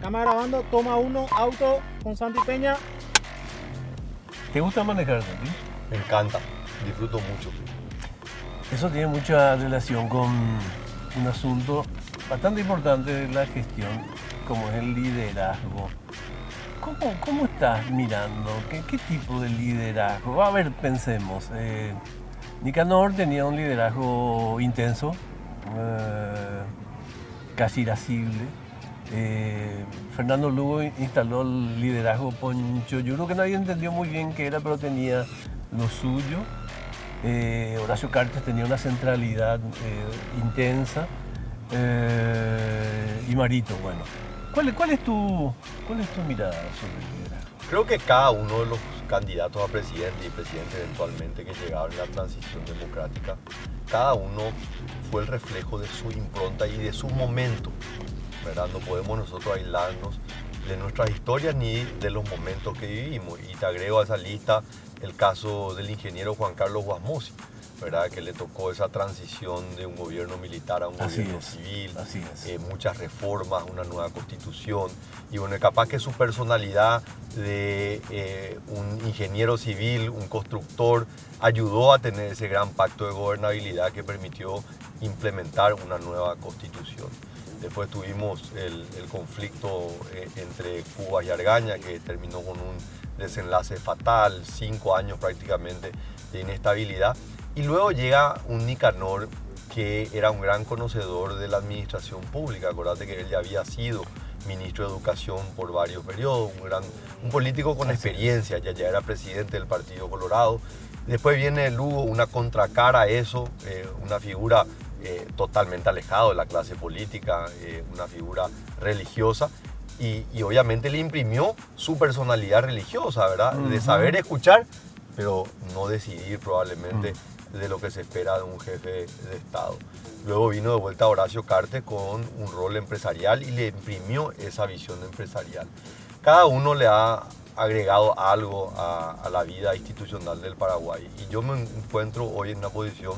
Cámara grabando, toma uno, auto con Santi Peña. ¿Te gusta manejar, Santi? Me encanta, disfruto mucho. Eso tiene mucha relación con un asunto bastante importante de la gestión, como es el liderazgo. ¿Cómo estás mirando? ¿Qué tipo de liderazgo? A ver, pensemos. Nicanor tenía un liderazgo intenso, casi irascible. Fernando Lugo instaló el liderazgo Poncho. Yo creo que nadie entendió muy bien qué era, pero tenía lo suyo. Horacio Cartes tenía una centralidad intensa. Y Marito, bueno. ¿Cuál es tu mirada sobre el liderazgo? Creo que cada uno de los candidatos a presidente y presidente eventualmente que llegaron en la transición democrática, cada uno fue el reflejo de su impronta y de su momento, ¿verdad? No podemos nosotros aislarnos de nuestras historias ni de los momentos que vivimos. Y te agrego a esa lista el caso del ingeniero Juan Carlos Guasmosi, ¿verdad? Que le tocó esa transición de un gobierno militar a un gobierno civil, muchas reformas, una nueva constitución, y bueno, capaz que su personalidad de un ingeniero civil, un constructor, ayudó a tener ese gran pacto de gobernabilidad que permitió implementar una nueva constitución. Después tuvimos el conflicto entre Cuba y Argaña, que terminó con un desenlace fatal, 5 años prácticamente de inestabilidad. Y luego llega un Nicanor que era un gran conocedor de la administración pública. Acordate que él ya había sido ministro de Educación por varios periodos, un político con experiencia, ya era presidente del Partido Colorado. Después viene Lugo, una contracara a eso, una figura totalmente alejado de la clase política, una figura religiosa, y obviamente le imprimió su personalidad religiosa, ¿verdad? De saber escuchar, pero no decidir probablemente de lo que se espera de un jefe de Estado. Luego vino de vuelta Horacio Cartes con un rol empresarial y le imprimió esa visión empresarial. Cada uno le ha agregado algo a la vida institucional del Paraguay, y yo me encuentro hoy en una posición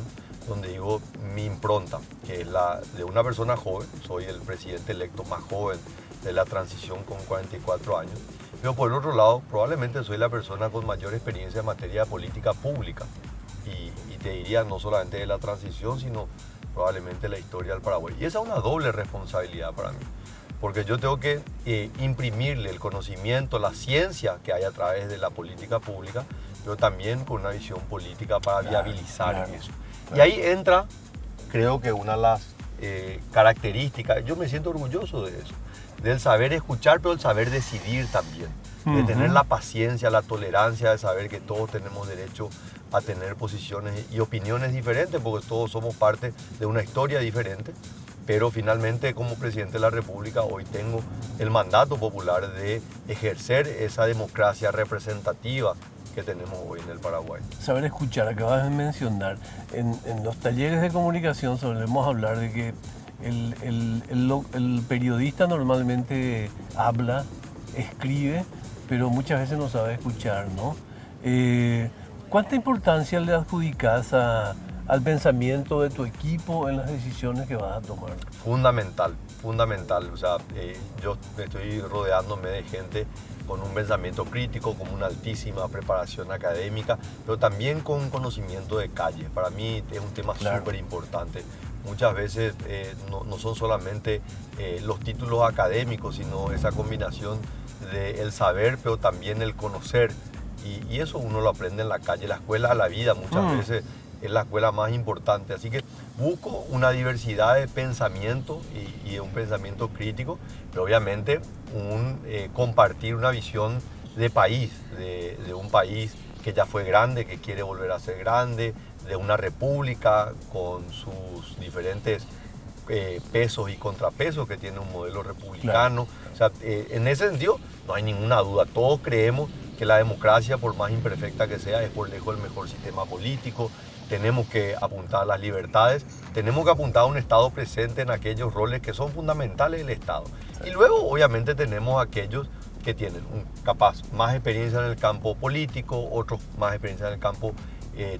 donde digo mi impronta, que es la de una persona joven. Soy el presidente electo más joven de la transición con 44 años, pero por el otro lado probablemente soy la persona con mayor experiencia en materia de política pública, y te diría no solamente de la transición, sino probablemente la historia del Paraguay. Y esa es una doble responsabilidad para mí, porque yo tengo que imprimirle el conocimiento, la ciencia que hay a través de la política pública, pero también con una visión política para viabilizar eso. Y ahí entra, creo que una de las características, yo me siento orgulloso de eso, del saber escuchar, pero el saber decidir también, de tener la paciencia, la tolerancia, de saber que todos tenemos derecho a tener posiciones y opiniones diferentes, porque todos somos parte de una historia diferente. Pero finalmente, como presidente de la República, hoy tengo el mandato popular de ejercer esa democracia representativa que tenemos hoy en el Paraguay. Saber escuchar, acabas de mencionar, en los talleres de comunicación solemos hablar de que el periodista normalmente habla, escribe, pero muchas veces no sabe escuchar, ¿no? ¿Cuánta importancia le adjudicas al pensamiento de tu equipo en las decisiones que vas a tomar? Fundamental. O sea, yo estoy rodeándome de gente con un pensamiento crítico, con una altísima preparación académica, pero también con conocimiento de calle. Para mí es un tema súper importante. Muchas veces no son solamente los títulos académicos, sino esa combinación del saber, pero también el conocer. Y eso uno lo aprende en la calle. La escuela de la vida muchas veces es la escuela más importante. Así que busco una diversidad de pensamiento y de un pensamiento crítico, pero obviamente compartir una visión de país, de un país que ya fue grande, que quiere volver a ser grande, de una república con sus diferentes pesos y contrapesos que tiene un modelo republicano. O sea, en ese sentido no hay ninguna duda. Todos creemos que la democracia, por más imperfecta que sea, es por lejos el mejor sistema político. Tenemos que apuntar a las libertades, tenemos que apuntar a un Estado presente en aquellos roles que son fundamentales del Estado. Y luego, obviamente, tenemos aquellos que tienen capaz más experiencia en el campo político, otros más experiencia en el campo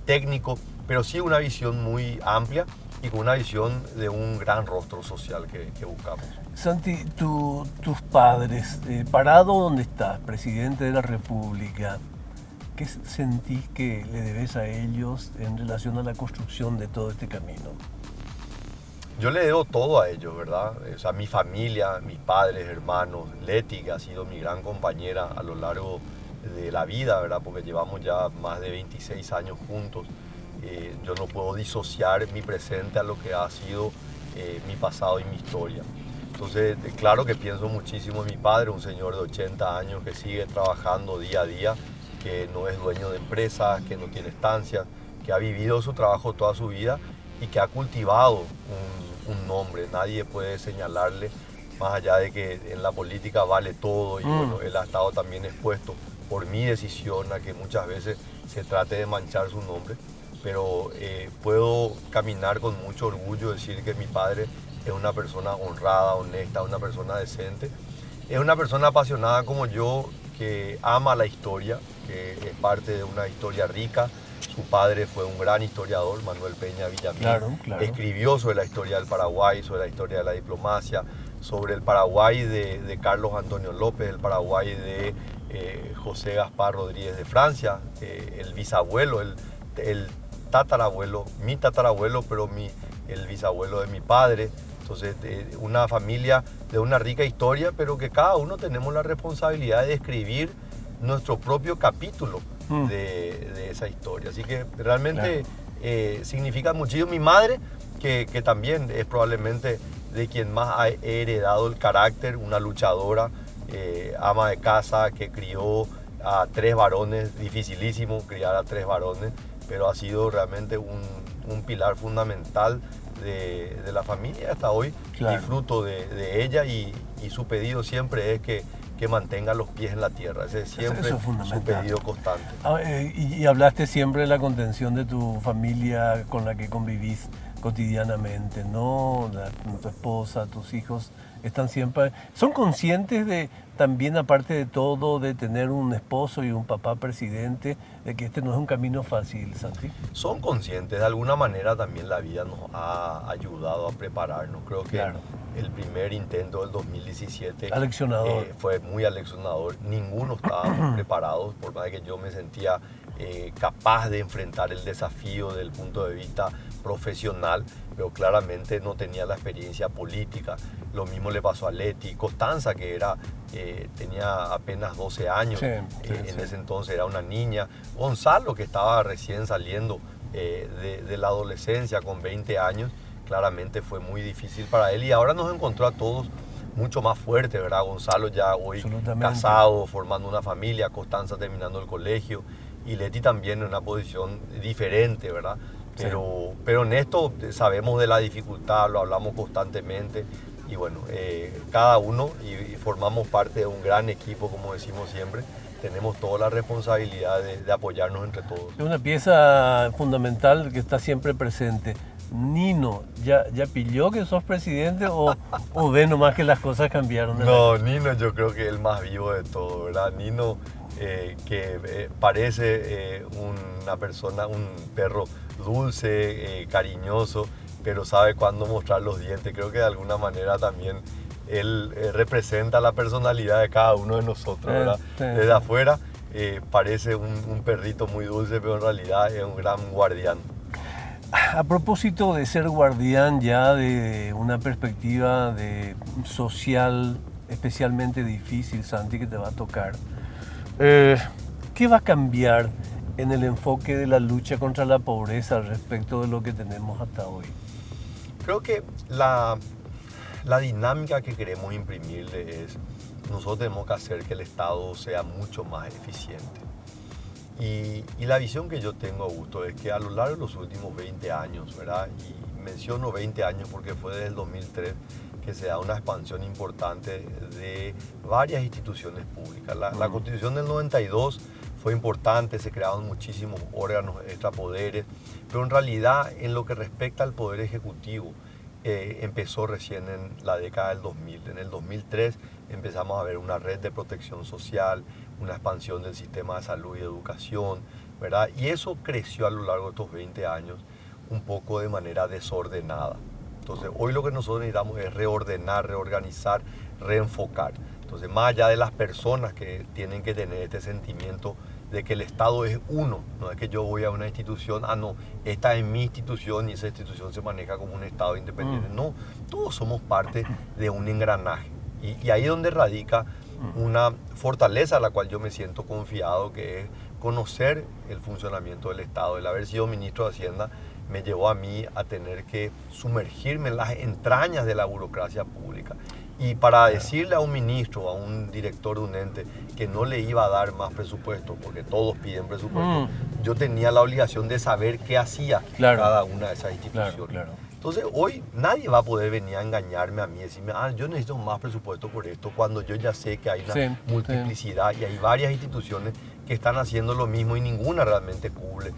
técnico, pero sí una visión muy amplia y con una visión de un gran rostro social que buscamos. Santi, tus padres, parado donde estás, presidente de la República, ¿qué sentís que le debes a ellos en relación a la construcción de todo este camino? Yo le debo todo a ellos, ¿verdad? O sea, mi familia, mis padres, hermanos, Leti, que ha sido mi gran compañera a lo largo de la vida, ¿verdad? Porque llevamos ya más de 26 años juntos. Yo no puedo disociar mi presente a lo que ha sido mi pasado y mi historia. Entonces, claro que pienso muchísimo en mi padre, un señor de 80 años que sigue trabajando día a día, que no es dueño de empresas, que no tiene estancias, que ha vivido su trabajo toda su vida y que ha cultivado un nombre. Nadie puede señalarle, más allá de que en la política vale todo y bueno, él ha estado también expuesto por mi decisión a que muchas veces se trate de manchar su nombre, pero puedo caminar con mucho orgullo, decir que mi padre es una persona honrada, honesta, una persona decente, es una persona apasionada como yo, que ama la historia, que es parte de una historia rica. Su padre fue un gran historiador, Manuel Peña Villamil. Claro. Escribió sobre la historia del Paraguay, sobre la historia de la diplomacia, sobre el Paraguay de Carlos Antonio López, el Paraguay de José Gaspar Rodríguez de Francia, el bisabuelo, el tatarabuelo, mi tatarabuelo, pero el bisabuelo de mi padre. Entonces, una familia de una rica historia, pero que cada uno tenemos la responsabilidad de escribir nuestro propio capítulo de esa historia. Así que realmente significa muchísimo. Mi madre, que también es probablemente de quien más he heredado el carácter, una luchadora, ama de casa, que crió a 3 varones, dificilísimo criar a 3 varones, pero ha sido realmente un pilar fundamental de la familia hasta hoy. Disfruto de ella y su pedido siempre es que mantenga los pies en la tierra. Ese es siempre su pedido constante. Y hablaste siempre de la contención de tu familia con la que convivís cotidianamente, ¿no? Tu esposa, tus hijos están siempre... ¿Son conscientes de también, aparte de todo, de tener un esposo y un papá presidente, de que este no es un camino fácil, Santi? Son conscientes. De alguna manera también la vida nos ha ayudado a prepararnos. Creo que el primer intento del 2017 fue muy aleccionador. Ninguno estábamos preparados, por más que yo me sentía capaz de enfrentar el desafío desde el punto de vista profesional, pero claramente no tenía la experiencia política. Lo mismo le pasó a Leti. Constanza, que tenía apenas 12 años, en ese entonces era una niña. Gonzalo, que estaba recién saliendo de la adolescencia con 20 años, claramente fue muy difícil para él, y ahora nos encontró a todos mucho más fuertes, ¿verdad? Gonzalo ya hoy casado, formando una familia, Constanza terminando el colegio, y Leti también en una posición diferente, ¿verdad? Pero en esto sabemos de la dificultad, lo hablamos constantemente, y bueno, cada uno, y formamos parte de un gran equipo, como decimos siempre. Tenemos toda la responsabilidad de apoyarnos entre todos. Es una pieza fundamental que está siempre presente. Nino, ¿ya pilló que sos presidente o ve nomás que las cosas cambiaron? No, Nino yo creo que es el más vivo de todo, ¿verdad? Nino, que parece una persona, un perro dulce, cariñoso, pero sabe cuándo mostrar los dientes. Creo que de alguna manera también él representa la personalidad de cada uno de nosotros, ¿verdad? Desde afuera parece un perrito muy dulce, pero en realidad es un gran guardián. A propósito de ser guardián ya de una perspectiva social especialmente difícil, Santi, que te va a tocar, ¿qué va a cambiar en el enfoque de la lucha contra la pobreza respecto de lo que tenemos hasta hoy? Creo que la dinámica que queremos imprimirle es: nosotros tenemos que hacer que el Estado sea mucho más eficiente. Y la visión que yo tengo, Augusto, es que a lo largo de los últimos 20 años, ¿verdad? Y menciono 20 años porque fue desde el 2003 que se da una expansión importante de varias instituciones públicas. La Constitución del 92 fue importante, se crearon muchísimos órganos extrapoderes, pero en realidad en lo que respecta al Poder Ejecutivo, empezó recién en la década del 2000. En el 2003 empezamos a ver una red de protección social, una expansión del sistema de salud y educación, ¿verdad? Y eso creció a lo largo de estos 20 años. un poco de manera desordenada. Entonces, hoy lo que nosotros necesitamos es reordenar, reorganizar, reenfocar. Entonces, más allá de las personas que tienen que tener este sentimiento de que el Estado es uno, no es que yo voy a una institución, no, esta es mi institución y esa institución se maneja como un Estado independiente. No, todos somos parte de un engranaje. Y ahí es donde radica una fortaleza a la cual yo me siento confiado, que es conocer el funcionamiento del Estado. El haber sido ministro de Hacienda me llevó a mí a tener que sumergirme en las entrañas de la burocracia pública. Y para decirle a un ministro, a un director de un ente, que no le iba a dar más presupuesto, porque todos piden presupuesto, yo tenía la obligación de saber qué hacía cada una de esas instituciones. Entonces hoy nadie va a poder venir a engañarme a mí y decirme, yo necesito más presupuesto por esto, cuando yo ya sé que hay una multiplicidad y hay varias instituciones que están haciendo lo mismo y ninguna realmente cumple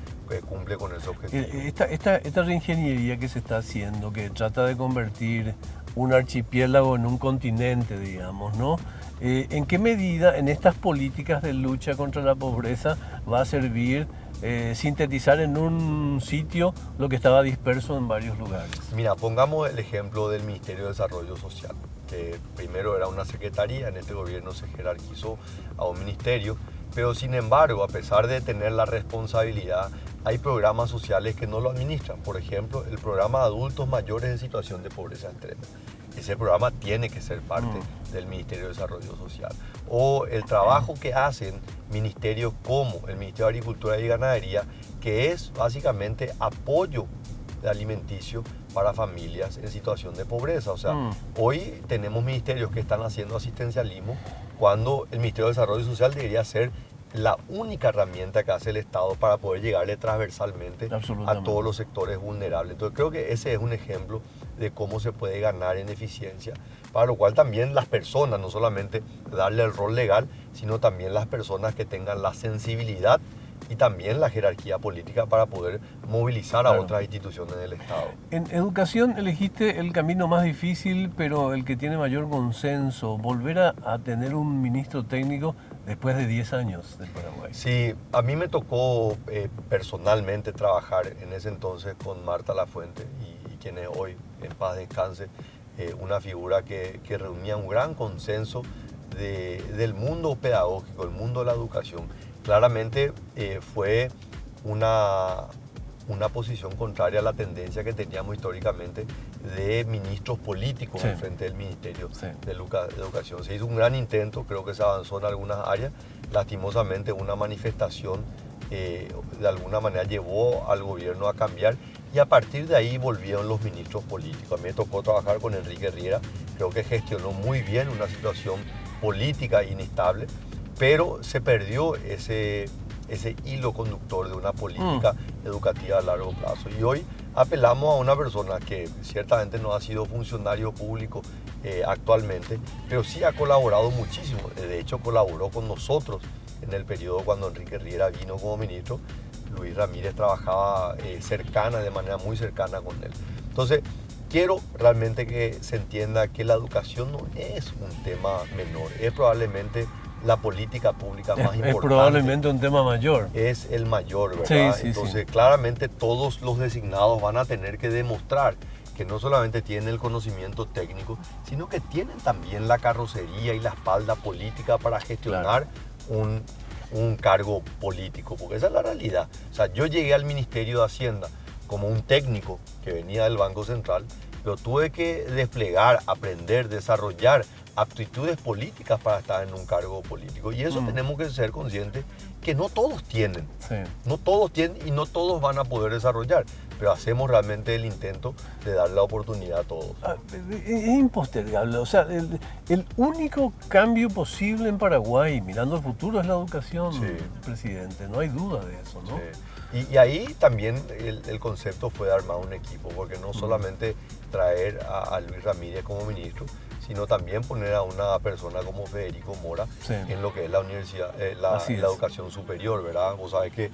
con ese objetivo. Esta reingeniería que se está haciendo, que trata de convertir un archipiélago en un continente, digamos, ¿no? ¿En qué medida en estas políticas de lucha contra la pobreza va a servir sintetizar en un sitio lo que estaba disperso en varios lugares? Mira, pongamos el ejemplo del Ministerio de Desarrollo Social, que primero era una secretaría, en este gobierno se jerarquizó a un ministerio, pero sin embargo, a pesar de tener la responsabilidad, hay programas sociales que no lo administran. Por ejemplo, el programa de adultos mayores en situación de pobreza extrema. Ese programa tiene que ser parte del Ministerio de Desarrollo Social. O el trabajo que hacen ministerios como el Ministerio de Agricultura y Ganadería, que es básicamente apoyo alimenticio para familias en situación de pobreza. O sea, hoy tenemos ministerios que están haciendo asistencialismo cuando el Ministerio de Desarrollo Social debería ser la única herramienta que hace el Estado para poder llegarle transversalmente a todos los sectores vulnerables. Entonces creo que ese es un ejemplo de cómo se puede ganar en eficiencia, para lo cual también las personas, no solamente darle el rol legal, sino también las personas que tengan la sensibilidad y también la jerarquía política para poder movilizar a otras instituciones del Estado. En educación elegiste el camino más difícil, pero el que tiene mayor consenso, volver a tener un ministro técnico después de 10 años del Paraguay. Sí, a mí me tocó personalmente trabajar en ese entonces con Marta Lafuente y quien es hoy, en paz descanse, una figura que reunía un gran consenso del mundo pedagógico, el mundo de la educación. Claramente fue una posición contraria a la tendencia que teníamos históricamente de ministros políticos al frente del Ministerio de Educación. Se hizo un gran intento, creo que se avanzó en algunas áreas. Lastimosamente una manifestación de alguna manera llevó al gobierno a cambiar y a partir de ahí volvieron los ministros políticos. A mí me tocó trabajar con Enrique Riera, creo que gestionó muy bien una situación política inestable, pero se perdió ese hilo conductor de una política educativa a largo plazo. Y hoy apelamos a una persona que ciertamente no ha sido funcionario público actualmente, pero sí ha colaborado muchísimo. De hecho, colaboró con nosotros en el periodo cuando Enrique Riera vino como ministro. Luis Ramírez trabajaba de manera muy cercana con él. Entonces, quiero realmente que se entienda que la educación no es un tema menor, es probablemente la política pública más importante. Es probablemente un tema mayor. Es el mayor, ¿verdad? Entonces, claramente todos los designados van a tener que demostrar que no solamente tienen el conocimiento técnico, sino que tienen también la carrocería y la espalda política para gestionar un cargo político, porque esa es la realidad. O sea, yo llegué al Ministerio de Hacienda como un técnico que venía del Banco Central, pero tuve que desplegar, aprender, desarrollar aptitudes políticas para estar en un cargo político. Y eso tenemos que ser conscientes que no todos tienen. No todos tienen y no todos van a poder desarrollar. Pero hacemos realmente el intento de dar la oportunidad a todos. Es impostergable. O sea, el único cambio posible en Paraguay, mirando al futuro, es la educación, presidente. No hay duda de eso, ¿no? Y ahí también el concepto fue de armar un equipo, porque no solamente traer a Luis Ramírez como ministro, sino también poner a una persona como Federico Mora en lo que es la universidad, la educación superior, ¿verdad? Vos sabés que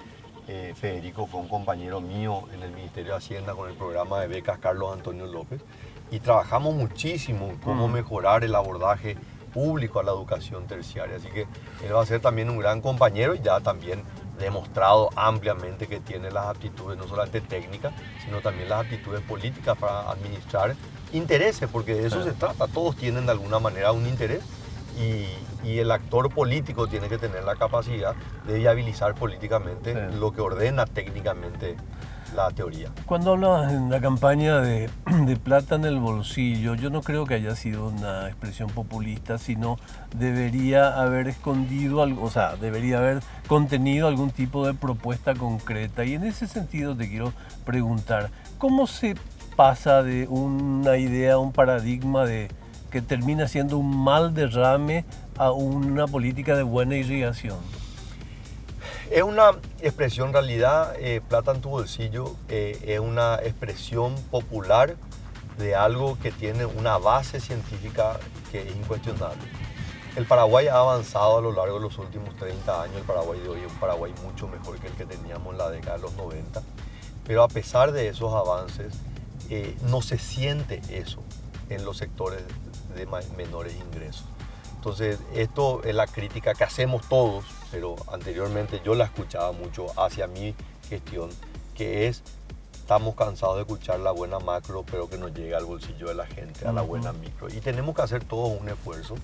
Federico fue un compañero mío en el Ministerio de Hacienda con el programa de becas Carlos Antonio López y trabajamos muchísimo en cómo mejorar el abordaje público a la educación terciaria. Así que él va a ser también un gran compañero y ya también demostrado ampliamente que tiene las aptitudes no solamente técnicas, sino también las aptitudes políticas para administrar intereses, porque de eso se trata. Todos tienen de alguna manera un interés y el actor político tiene que tener la capacidad de viabilizar políticamente lo que ordena técnicamente la teoría. Cuando hablabas en la campaña de plata en el bolsillo, yo no creo que haya sido una expresión populista, sino debería haber escondido algo, o sea, debería haber contenido algún tipo de propuesta concreta. Y en ese sentido te quiero preguntar, ¿cómo se pasa de una idea, un paradigma de que termina siendo un mal derrame a una política de buena irrigación? Es una expresión, en realidad, plata en tu bolsillo, es una expresión popular de algo que tiene una base científica que es incuestionable. El Paraguay ha avanzado a lo largo de los últimos 30 años. El Paraguay de hoy es un Paraguay mucho mejor que el que teníamos en la década de los 90. Pero a pesar de esos avances, no se siente eso en los sectores de menores ingresos. Entonces, esto es la crítica que hacemos todos, pero anteriormente yo la escuchaba mucho hacia mi gestión, que es, estamos cansados de escuchar la buena macro, pero que no llega al bolsillo de la gente, a la buena micro. Y tenemos que hacer todos un esfuerzo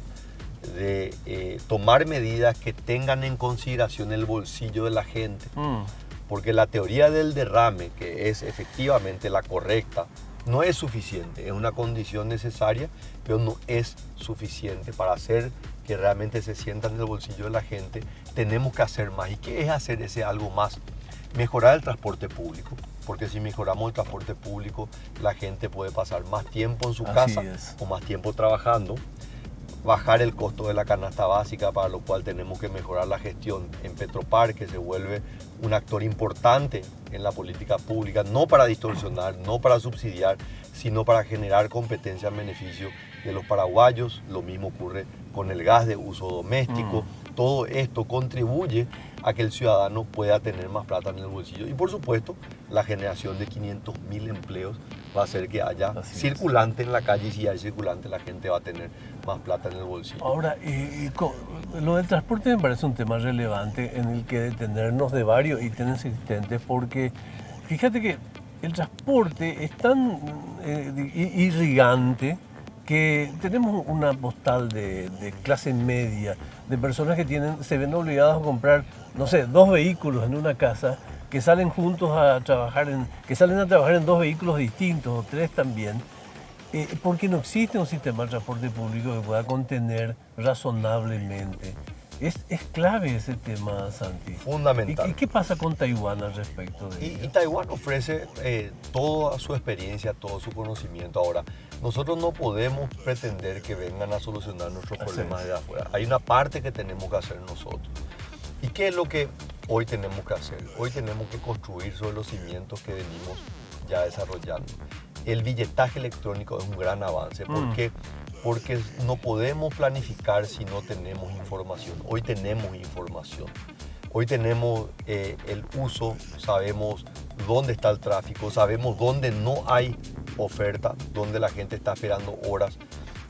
de tomar medidas que tengan en consideración el bolsillo de la gente. Porque la teoría del derrame, que es efectivamente la correcta, no es suficiente, es una condición necesaria, pero no es suficiente para hacer que realmente se sientan en el bolsillo de la gente. Tenemos que hacer más. ¿Y qué es hacer ese algo más? Mejorar el transporte público, porque si mejoramos el transporte público, la gente puede pasar más tiempo en su casa o más tiempo trabajando. Bajar el costo de la canasta básica, para lo cual tenemos que mejorar la gestión en Petropar, que se vuelve un actor importante en la política pública, no para distorsionar, no para subsidiar, sino para generar competencia en beneficio de los paraguayos. Lo mismo ocurre con el gas de uso doméstico. Todo esto contribuye a que el ciudadano pueda tener más plata en el bolsillo. Y por supuesto, la generación de 500.000 empleos va a hacer que haya circulante en la calle, y si hay circulante la gente va a tener más plata en el bolsillo. Ahora, lo del transporte me parece un tema relevante en el que detenernos de varios ítems existentes, porque fíjate que el transporte es tan irrigante que tenemos una postal de clase media, de personas que se ven obligadas a comprar, no sé, 2 vehículos en una casa, que salen juntos a trabajar, que salen a trabajar en 2 vehículos distintos, o 3 también, porque no existe un sistema de transporte público que pueda contener razonablemente. Es clave ese tema, Santi. Fundamental. ¿Y qué pasa con Taiwán al respecto de ello? Y Taiwán ofrece toda su experiencia, todo su conocimiento. Ahora, nosotros no podemos pretender que vengan a solucionar nuestros problemas de afuera. Hay una parte que tenemos que hacer nosotros. ¿Y qué es lo que hoy tenemos que hacer? Hoy tenemos que construir sobre los cimientos que venimos ya desarrollando. El billetaje electrónico es un gran avance. ¿Por qué? Porque no podemos planificar si no tenemos información. Hoy tenemos información. Hoy tenemos el uso, sabemos dónde está el tráfico, sabemos dónde no hay oferta, dónde la gente está esperando horas.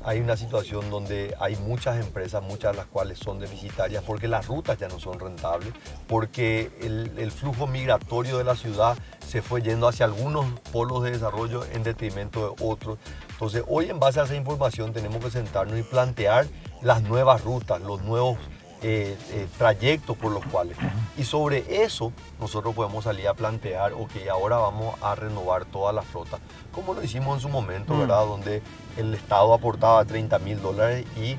Hay una situación donde hay muchas empresas, muchas de las cuales son deficitarias, porque las rutas ya no son rentables, porque el flujo migratorio de la ciudad se fue yendo hacia algunos polos de desarrollo en detrimento de otros. Entonces, hoy en base a esa información tenemos que sentarnos y plantear las nuevas rutas, los nuevos trayectos por los cuales. Y sobre eso nosotros podemos salir a plantear, ok, ahora vamos a renovar toda la flota, como lo hicimos en su momento, ¿verdad? Donde el Estado aportaba $30.000 y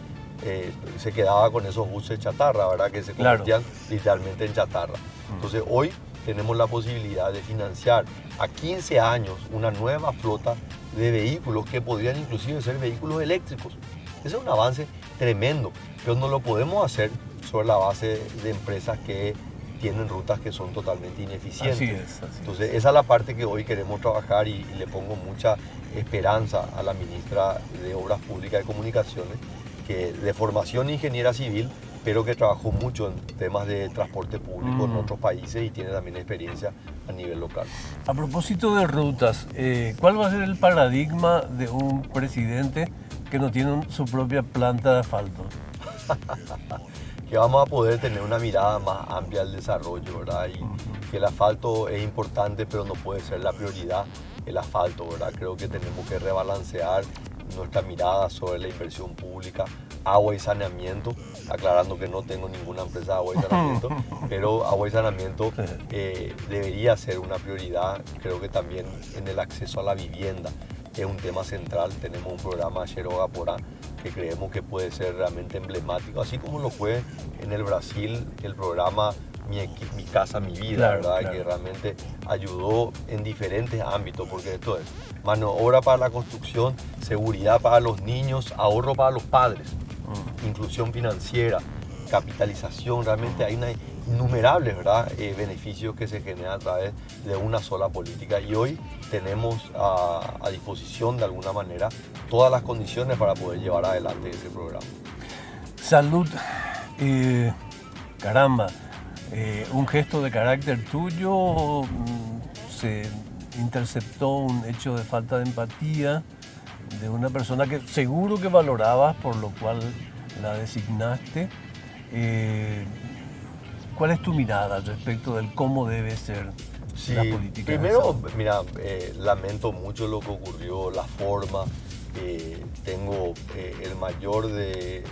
se quedaba con esos buses chatarra, ¿verdad? Que se convertían literalmente en chatarra. Entonces hoy tenemos la posibilidad de financiar a 15 años una nueva flota de vehículos que podrían inclusive ser vehículos eléctricos. Ese es un avance tremendo, pero no lo podemos hacer sobre la base de empresas que tienen rutas que son totalmente ineficientes. Así es. Entonces, esa es la parte que hoy queremos trabajar y le pongo mucha esperanza a la ministra de Obras Públicas y Comunicaciones, que de formación ingeniera civil, pero que trabajó mucho en temas de transporte público en otros países y tiene también experiencia a nivel local. A propósito de rutas, ¿cuál va a ser el paradigma de un presidente que no tiene su propia planta de asfalto? que vamos a poder tener una mirada más amplia del desarrollo, ¿verdad? Y que el asfalto es importante, pero no puede ser la prioridad el asfalto, ¿verdad? Creo que tenemos que rebalancear nuestra mirada sobre la inversión pública, agua y saneamiento, aclarando que no tengo ninguna empresa de agua y saneamiento, pero agua y saneamiento debería ser una prioridad. Creo que también en el acceso a la vivienda es un tema central. Tenemos un programa Cheroga Porá que creemos que puede ser realmente emblemático, así como lo fue en el Brasil el programa Mi Casa, Mi Vida, Claro, ¿verdad? claro. Que realmente ayudó en diferentes ámbitos, porque esto es mano de obra para la construcción, seguridad para los niños, ahorro para los padres, inclusión financiera, capitalización. Realmente hay innumerables, ¿verdad? Beneficios que se generan a través de una sola política, y hoy tenemos a disposición de alguna manera todas las condiciones para poder llevar adelante ese programa. Salud, caramba, un gesto de carácter tuyo, se interceptó un hecho de falta de empatía de una persona que seguro que valorabas, por lo cual la designaste. ¿Cuál es tu mirada al respecto del cómo debe ser Sí, la política? primero, mira, lamento mucho lo que ocurrió, la forma. Tengo el mayor de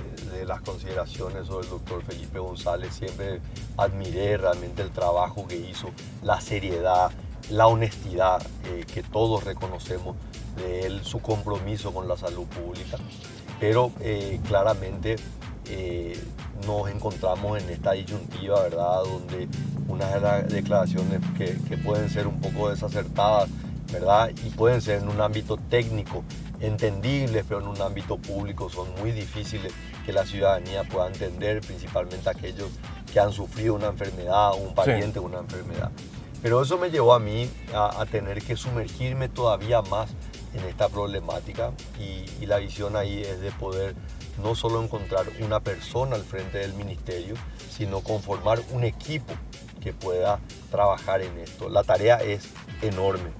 las consideraciones sobre el doctor Felipe González. Siempre admiré realmente el trabajo que hizo, la seriedad, la honestidad que todos reconocemos de él, su compromiso con la salud pública. Pero claramente nos encontramos en esta disyuntiva, ¿verdad? Donde unas de las declaraciones que pueden ser un poco desacertadas, ¿verdad? Y pueden ser en un ámbito técnico entendibles, pero en un ámbito público son muy difíciles que la ciudadanía pueda entender, principalmente aquellos que han sufrido una enfermedad o un pariente de una enfermedad. Pero eso me llevó a mí a tener que sumergirme todavía más en esta problemática, y la visión ahí es de poder no solo encontrar una persona al frente del ministerio, sino conformar un equipo que pueda trabajar en esto. La tarea es enorme,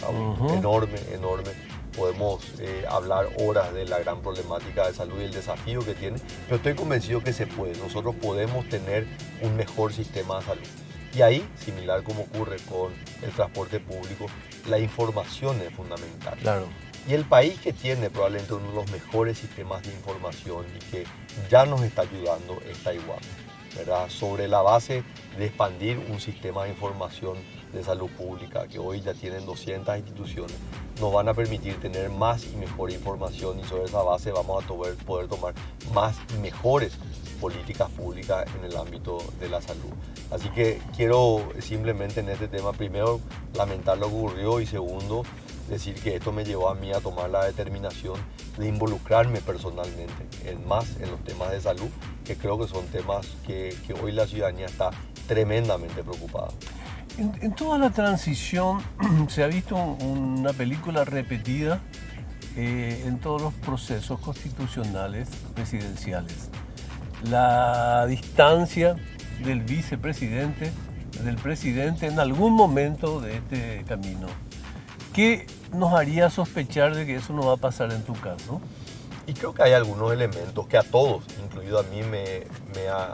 enorme. Podemos hablar horas de la gran problemática de salud y el desafío que tiene, pero estoy convencido que se puede. Nosotros podemos tener un mejor sistema de salud. Y ahí, similar como ocurre con el transporte público, la información es fundamental. Claro. Y el país que tiene probablemente uno de los mejores sistemas de información y que ya nos está ayudando es Taiwán, ¿verdad? Sobre la base de expandir un sistema de información de salud pública que hoy ya tienen 200 instituciones, nos van a permitir tener más y mejor información, y sobre esa base vamos a poder tomar más y mejores políticas públicas en el ámbito de la salud. Así que quiero simplemente en este tema, primero, lamentar lo que ocurrió, y segundo, decir que esto me llevó a mí a tomar la determinación de involucrarme personalmente en los temas de salud, que creo que son temas que hoy la ciudadanía está tremendamente preocupada. En toda la transición se ha visto una película repetida en todos los procesos constitucionales presidenciales. La distancia del vicepresidente, del presidente en algún momento de este camino. ¿Qué nos haría sospechar de que eso no va a pasar en tu caso? Y creo que hay algunos elementos que a todos, incluido a mí, me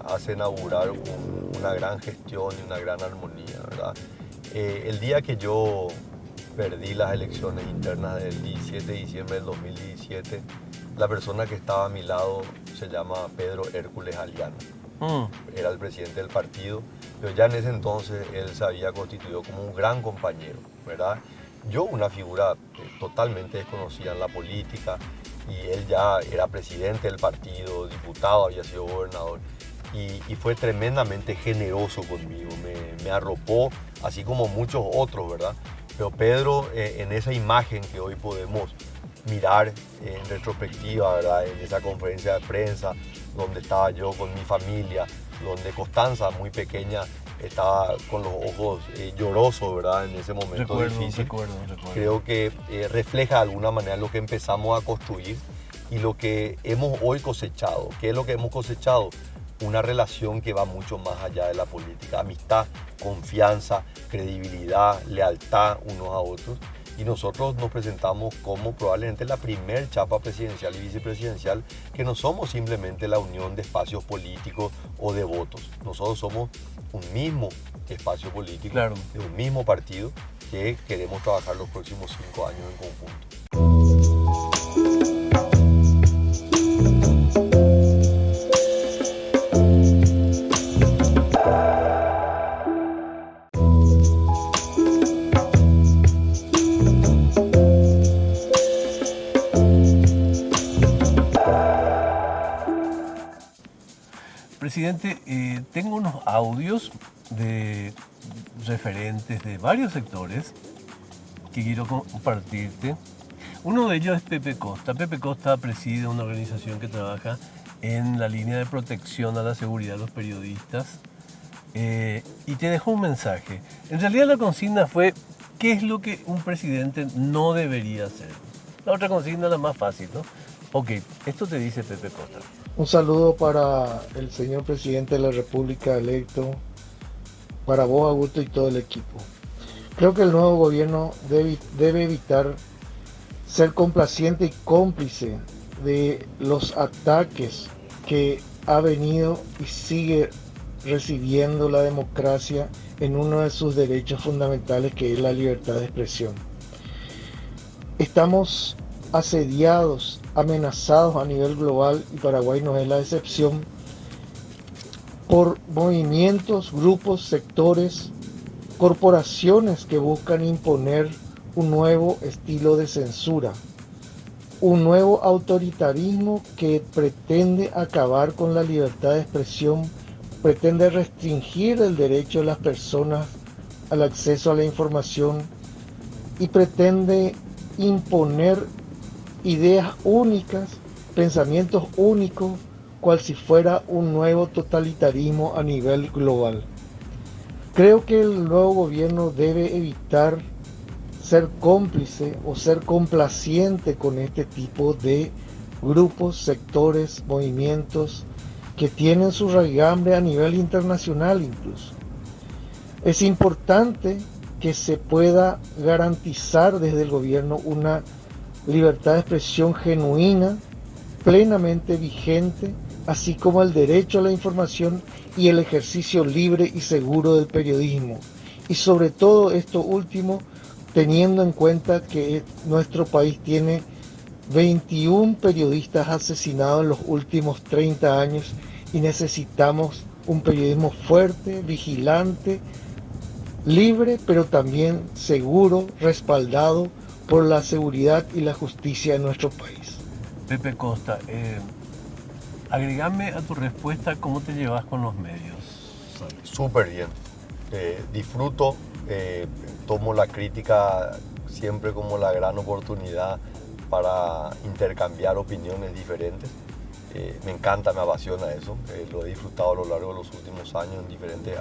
hacen augurar una gran gestión y una gran armonía, ¿verdad? El día que yo perdí las elecciones internas del 17 de diciembre del 2017, la persona que estaba a mi lado se llama Pedro Hércules Aliano. Era el presidente del partido, pero ya en ese entonces él se había constituido como un gran compañero, ¿verdad? Yo, una figura totalmente desconocida en la política, y él ya era presidente del partido, diputado, había sido gobernador, y fue tremendamente generoso conmigo, me arropó, así como muchos otros, ¿verdad? Pero Pedro, en esa imagen que hoy podemos mirar en retrospectiva, ¿verdad? En esa conferencia de prensa donde estaba yo con mi familia, donde Constanza, muy pequeña, estaba con los ojos llorosos, ¿verdad? En ese momento difícil. Recuerdo. Creo que refleja de alguna manera lo que empezamos a construir y lo que hemos hoy cosechado. ¿Qué es lo que hemos cosechado? Una relación que va mucho más allá de la política. Amistad, confianza, credibilidad, lealtad unos a otros. y nosotros nos presentamos como probablemente la primer chapa presidencial y vicepresidencial, que no somos simplemente la unión de espacios políticos o de votos. Nosotros somos un mismo espacio político, Claro. de un mismo partido, que queremos trabajar los próximos 5 años en conjunto. Presidente, tengo unos audios de referentes de varios sectores que quiero compartirte. Uno de ellos es Pepe Costa. Pepe Costa preside una organización que trabaja en la línea de protección a la seguridad de los periodistas y te dejó un mensaje. En realidad la consigna fue: ¿qué es lo que un presidente no debería hacer? La otra consigna es la más fácil, ¿no? Ok, esto te dice Pepe Costa. Un saludo para el señor presidente de la República electo, para vos, Augusto, y todo el equipo. Creo que el nuevo gobierno debe evitar ser complaciente y cómplice de los ataques que ha venido y sigue recibiendo la democracia en uno de sus derechos fundamentales, que es la libertad de expresión. Estamos asediados, amenazados a nivel global, y Paraguay no es la excepción, por movimientos, grupos, sectores, corporaciones que buscan imponer un nuevo estilo de censura, un nuevo autoritarismo que pretende acabar con la libertad de expresión, pretende restringir el derecho de las personas al acceso a la información y pretende imponer ideas únicas, pensamientos únicos, cual si fuera un nuevo totalitarismo a nivel global. Creo que el nuevo gobierno debe evitar ser cómplice o ser complaciente con este tipo de grupos, sectores, movimientos que tienen su raigambre a nivel internacional incluso. Es importante que se pueda garantizar desde el gobierno una libertad de expresión genuina, plenamente vigente, así como el derecho a la información y el ejercicio libre y seguro del periodismo. Y sobre todo esto último, teniendo en cuenta que nuestro país tiene 21 periodistas asesinados en los últimos 30 años y necesitamos un periodismo fuerte, vigilante, libre, pero también seguro, respaldado por la seguridad y la justicia de nuestro país. Pepe Costa, agregame a tu respuesta cómo te llevas con los medios. Súper bien. Disfruto, tomo la crítica siempre como la gran oportunidad para intercambiar opiniones diferentes. Me encanta, me apasiona eso. Lo he disfrutado a lo largo de los últimos años en diferentes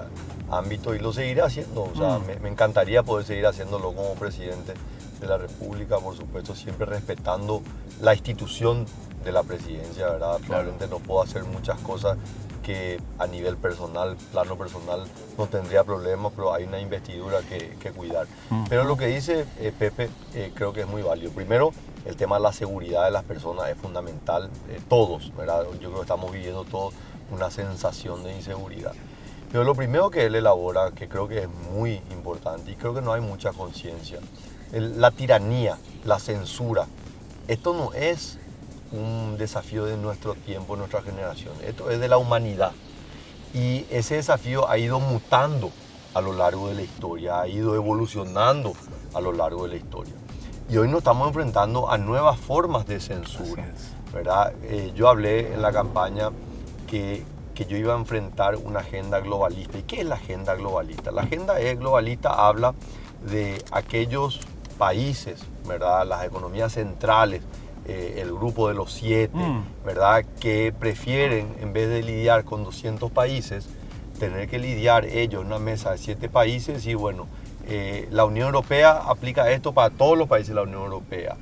ámbitos y lo seguiré haciendo. O sea, me encantaría poder seguir haciéndolo como presidente de la República, por supuesto, siempre respetando la institución de la presidencia, ¿verdad? Claro. Probablemente no puedo hacer muchas cosas que a nivel personal, plano personal, no tendría problemas, pero hay una investidura que cuidar. Pero lo que dice Pepe creo que es muy válido. Primero, el tema de la seguridad de las personas es fundamental, todos, ¿verdad? Yo creo que estamos viviendo todos una sensación de inseguridad. Pero lo primero que él elabora, que creo que es muy importante y creo que no hay mucha conciencia, la tiranía, la censura, esto no es un desafío de nuestro tiempo, nuestra generación, esto es de la humanidad. Y ese desafío ha ido mutando a lo largo de la historia, ha ido evolucionando a lo largo de la historia. Y hoy nos estamos enfrentando a nuevas formas de censura, ¿verdad? Yo hablé en la campaña que yo iba a enfrentar una agenda globalista. ¿Y qué es la agenda globalista? La agenda globalista habla de aquellos países, ¿verdad? Las economías centrales, el grupo de los 7, ¿verdad? Que prefieren, en vez de lidiar con 200 países, tener que lidiar ellos en una mesa de 7 países y bueno, la Unión Europea aplica esto para todos los países de la Unión Europea.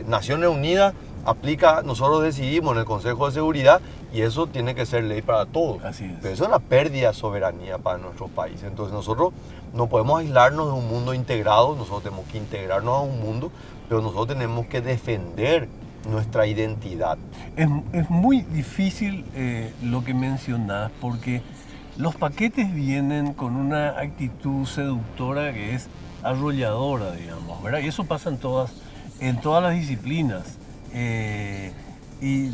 Naciones Unidas aplica, nosotros decidimos en el Consejo de Seguridad y eso tiene que ser ley para todos. Así es. Pero eso es una pérdida de soberanía para nuestro país. Entonces nosotros no podemos aislarnos de un mundo integrado, nosotros tenemos que integrarnos a un mundo, pero nosotros tenemos que defender nuestra identidad. Es muy difícil lo que mencionás porque los paquetes vienen con una actitud seductora que es arrolladora, digamos, ¿verdad? Y eso pasa en todas las disciplinas. Y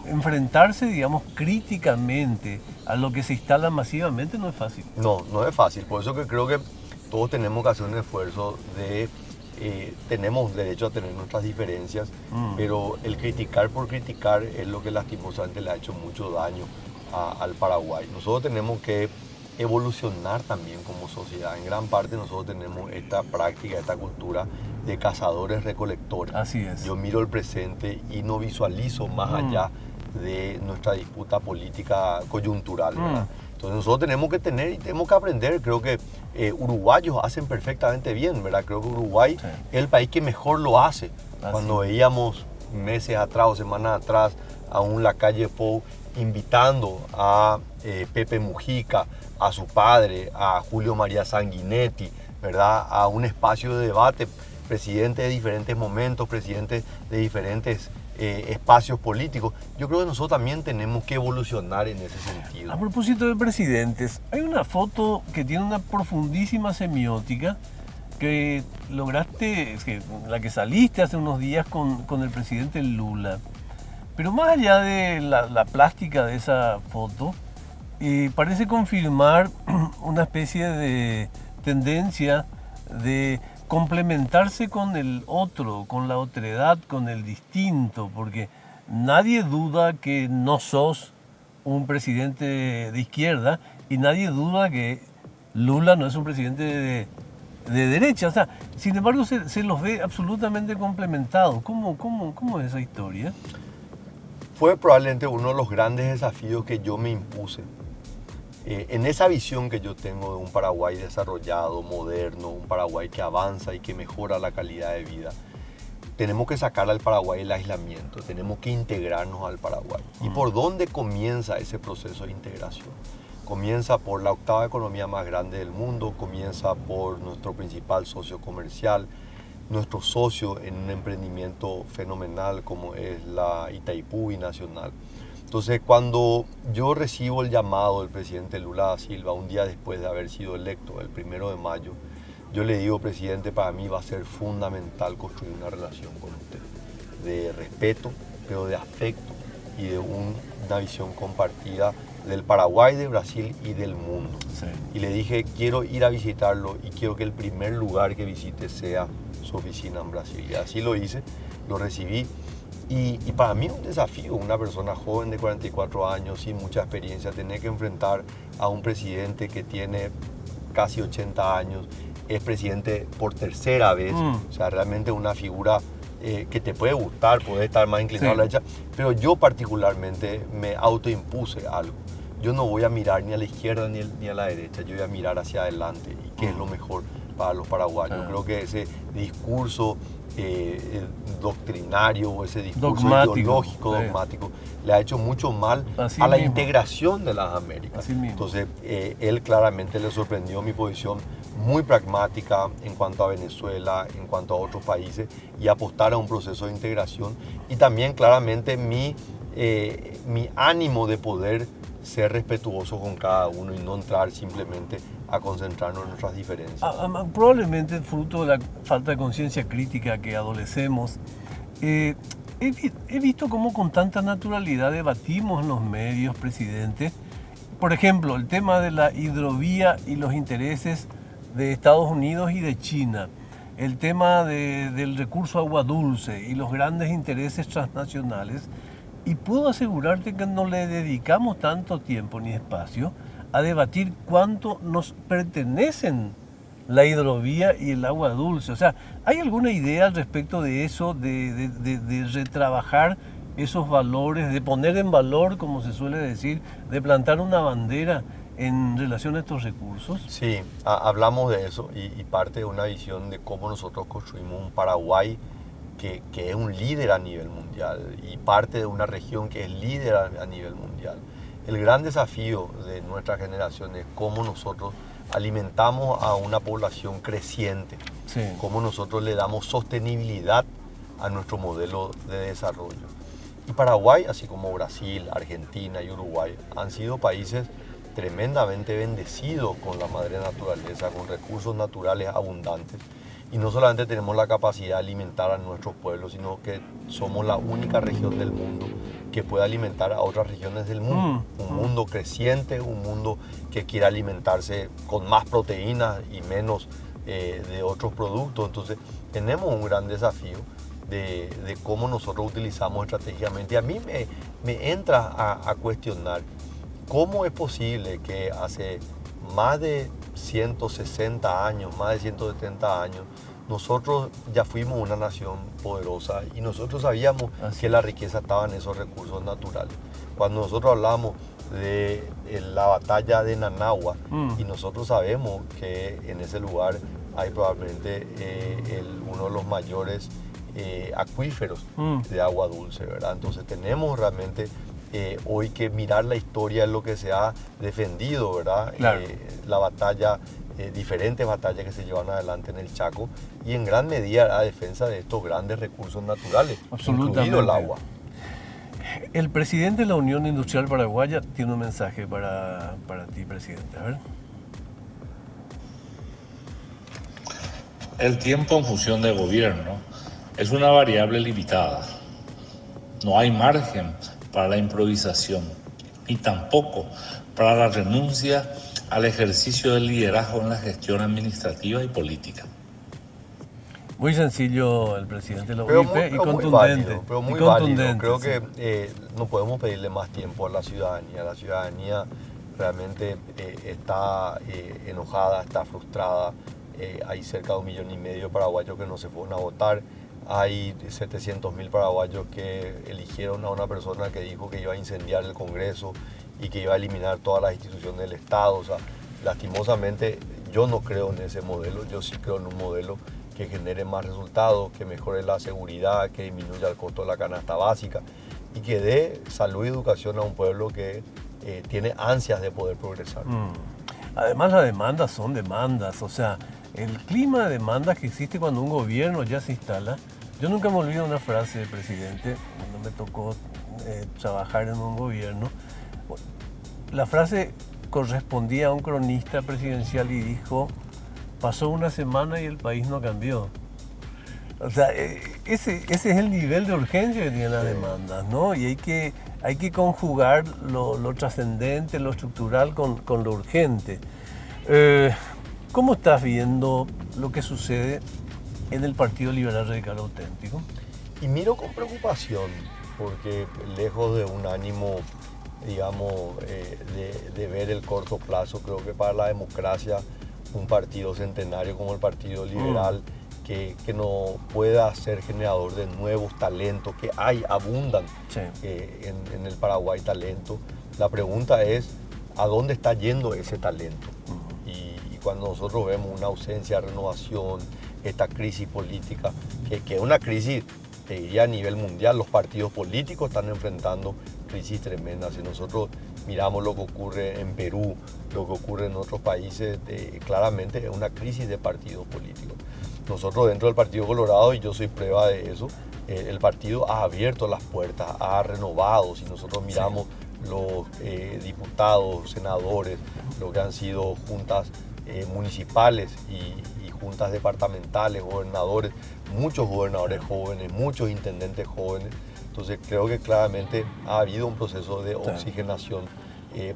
enfrentarse, digamos, críticamente a lo que se instala masivamente no es fácil. No, no es fácil. Por eso que creo que todos tenemos que hacer un esfuerzo de... tenemos derecho a tener nuestras diferencias, pero el criticar por criticar es lo que lastimosamente le ha hecho mucho daño al Paraguay. Nosotros tenemos que evolucionar también como sociedad. En gran parte nosotros tenemos esta práctica, esta cultura de cazadores-recolectores. Así es. Yo miro el presente y no visualizo más allá de nuestra disputa política coyuntural, ¿verdad? Entonces nosotros tenemos que tener y tenemos que aprender. Creo que uruguayos hacen perfectamente bien, ¿verdad? Creo que Uruguay es el país que mejor lo hace. Cuando veíamos meses atrás o semanas atrás a un Lacalle Pou invitando a Pepe Mujica, a su padre, a Julio María Sanguinetti, ¿verdad? A un espacio de debate, presidentes de diferentes momentos, presidentes de diferentes espacios políticos. Yo creo que nosotros también tenemos que evolucionar en ese sentido. A propósito de presidentes, hay una foto que tiene una profundísima semiótica que lograste, la que saliste hace unos días con el presidente Lula. Pero más allá de la plástica de esa foto, parece confirmar una especie de tendencia de complementarse con el otro, con la otredad, con el distinto, porque nadie duda que no sos un presidente de izquierda y nadie duda que Lula no es un presidente de derecha. O sea, sin embargo, se los ve absolutamente complementados. ¿Cómo es esa historia? Fue probablemente uno de los grandes desafíos que yo me impuse. En esa visión que yo tengo de un Paraguay desarrollado, moderno, un Paraguay que avanza y que mejora la calidad de vida, tenemos que sacar al Paraguay el aislamiento, tenemos que integrarnos al Paraguay. ¿Y por dónde comienza ese proceso de integración? Comienza por la octava economía más grande del mundo, comienza por nuestro principal socio comercial, nuestro socio en un emprendimiento fenomenal como es la Itaipú Binacional. Entonces, cuando yo recibo el llamado del presidente Lula da Silva, un día después de haber sido electo, el 1 de mayo, yo le digo, presidente, para mí va a ser fundamental construir una relación con usted, de respeto, pero de afecto y de una visión compartida del Paraguay, de Brasil y del mundo. Sí. Y le dije, quiero ir a visitarlo y quiero que el primer lugar que visite sea su oficina en Brasil. Y así lo hice, lo recibí. Y para mí es un desafío, una persona joven de 44 años, sin mucha experiencia, tener que enfrentar a un presidente que tiene casi 80 años, es presidente por tercera vez, o sea, realmente una figura que te puede gustar, puede estar más inclinado a la derecha, pero yo particularmente me autoimpuse algo. Yo no voy a mirar ni a la izquierda ni a la derecha, yo voy a mirar hacia adelante y qué es lo mejor para los paraguayos. Creo que ese discurso doctrinario o ese discurso ideológico, dogmático, le ha hecho mucho mal a la integración de las Américas. Entonces, él claramente le sorprendió mi posición muy pragmática en cuanto a Venezuela, en cuanto a otros países, y apostar a un proceso de integración. Y también claramente mi ánimo de poder ser respetuoso con cada uno y no entrar simplemente a concentrarnos en nuestras diferencias. Probablemente fruto de la falta de conciencia crítica que adolecemos. He visto cómo con tanta naturalidad debatimos en los medios, presidente. Por ejemplo, el tema de la hidrovía y los intereses de Estados Unidos y de China. El tema del recurso a agua dulce y los grandes intereses transnacionales. Y puedo asegurarte que no le dedicamos tanto tiempo ni espacio a debatir cuánto nos pertenecen la hidrovía y el agua dulce. O sea, ¿hay alguna idea al respecto de eso, de retrabajar esos valores, de poner en valor, como se suele decir, de plantar una bandera en relación a estos recursos? Sí, hablamos de eso y parte de una visión de cómo nosotros construimos un Paraguay que es un líder a nivel mundial y parte de una región que es líder a nivel mundial. El gran desafío de nuestra generación es cómo nosotros alimentamos a una población creciente, Sí. cómo nosotros le damos sostenibilidad a nuestro modelo de desarrollo. Y Paraguay, así como Brasil, Argentina y Uruguay, han sido países tremendamente bendecidos con la madre naturaleza, con recursos naturales abundantes. Y no solamente tenemos la capacidad de alimentar a nuestros pueblos, sino que somos la única región del mundo que puede alimentar a otras regiones del mundo. Un mundo creciente, un mundo que quiere alimentarse con más proteínas y menos de otros productos. Entonces tenemos un gran desafío de cómo nosotros utilizamos estratégicamente. Y a mí me entra a cuestionar cómo es posible que hace más de 160 años, más de 170 años, nosotros ya fuimos una nación poderosa y nosotros sabíamos que la riqueza estaba en esos recursos naturales. Cuando nosotros hablamos de la batalla de Nanagua y nosotros sabemos que en ese lugar hay probablemente uno de los mayores acuíferos de agua dulce, ¿verdad? Entonces tenemos realmente hoy que mirar la historia en lo que se ha defendido, ¿verdad? Claro. La batalla, diferentes batallas que se llevan adelante en el Chaco y en gran medida la defensa de estos grandes recursos naturales, incluido el agua. El presidente de la Unión Industrial Paraguaya tiene un mensaje para ti, presidente. A ver. El tiempo en función de gobierno es una variable limitada. No hay margen para la improvisación y tampoco para la renuncia al ejercicio del liderazgo en la gestión administrativa y política. Muy sencillo el presidente de la Pero UIP muy, y pero muy contundente. válido, pero muy y contundente, válido. Creo sí. que no podemos pedirle más tiempo a la ciudadanía. La ciudadanía realmente está enojada, está frustrada. Hay cerca de 1,5 millones de paraguayos que no se fueron a votar. Hay 700.000 paraguayos que eligieron a una persona que dijo que iba a incendiar el Congreso y que iba a eliminar todas las instituciones del Estado. O sea, lastimosamente yo no creo en ese modelo. Yo sí creo en un modelo que genere más resultados, que mejore la seguridad, que disminuya el costo de la canasta básica y que dé salud y educación a un pueblo que tiene ansias de poder progresar. Además, las demandas son demandas. O sea, el clima de demandas que existe cuando un gobierno ya se instala. Yo nunca me olvido una frase del presidente cuando me tocó trabajar en un gobierno. La frase correspondía a un cronista presidencial y dijo: pasó una semana y el país no cambió. O sea, ese es el nivel de urgencia que tienen las demandas, ¿no? Y hay que conjugar lo trascendente, lo estructural con lo urgente. ¿Cómo estás viendo lo que sucede en el Partido Liberal Radical Auténtico? Y miro con preocupación, porque lejos de un ánimo, digamos, de ver el corto plazo, creo que para la democracia un partido centenario como el Partido Liberal, que no pueda ser generador de nuevos talentos, que abundan en el Paraguay talento. La pregunta es, ¿a dónde está yendo ese talento? Y cuando nosotros vemos una ausencia de renovación, esta crisis política, que es una crisis, te diría, a nivel mundial, los partidos políticos están enfrentando crisis tremendas. Si nosotros miramos lo que ocurre en Perú, lo que ocurre en otros países, claramente es una crisis de partidos políticos. Nosotros dentro del Partido Colorado, y yo soy prueba de eso, el partido ha abierto las puertas, ha renovado. Si nosotros miramos los diputados, senadores, lo que han sido juntas municipales y juntas departamentales, gobernadores, muchos gobernadores jóvenes, muchos intendentes jóvenes. Entonces creo que claramente ha habido un proceso de oxigenación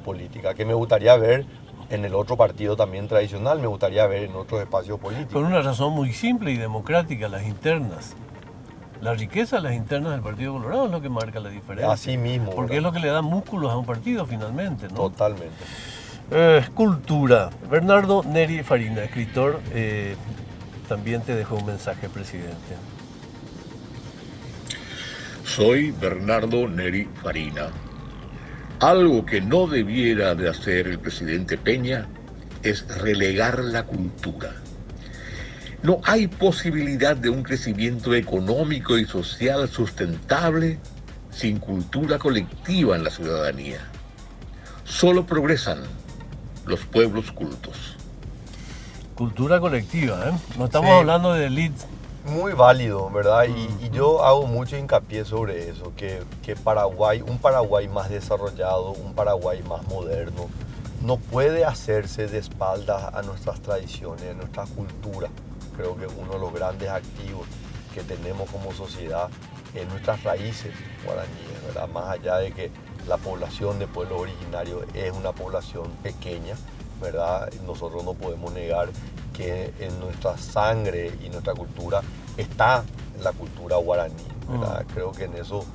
política que me gustaría ver en el otro partido también tradicional, me gustaría ver en otros espacios políticos. Por una razón muy simple y democrática, las internas. La riqueza de las internas del Partido Colorado es lo que marca la diferencia. Así mismo. Porque ¿verdad? es lo que le da músculos a un partido finalmente, ¿no? Totalmente. Cultura. Bernardo Neri Farina, escritor, también te dejó un mensaje, presidente. Soy Bernardo Neri Farina. Algo que no debiera de hacer el presidente Peña es relegar la cultura. No hay posibilidad de un crecimiento económico y social sustentable sin cultura colectiva en la ciudadanía. Solo progresan los pueblos cultos. Cultura colectiva, ¿eh? No estamos Sí. hablando de elites. Muy válido, ¿verdad? Y yo hago mucho hincapié sobre eso, que Paraguay, un Paraguay más desarrollado, un Paraguay más moderno, no puede hacerse de espaldas a nuestras tradiciones, a nuestra cultura. Creo que uno de los grandes activos que tenemos como sociedad es nuestras raíces guaraníes, ¿verdad? Más allá de que la población de pueblos originarios es una población pequeña, ¿verdad? Nosotros no podemos negar que en nuestra sangre y nuestra cultura está la cultura guaraní, ¿verdad? Creo que en eso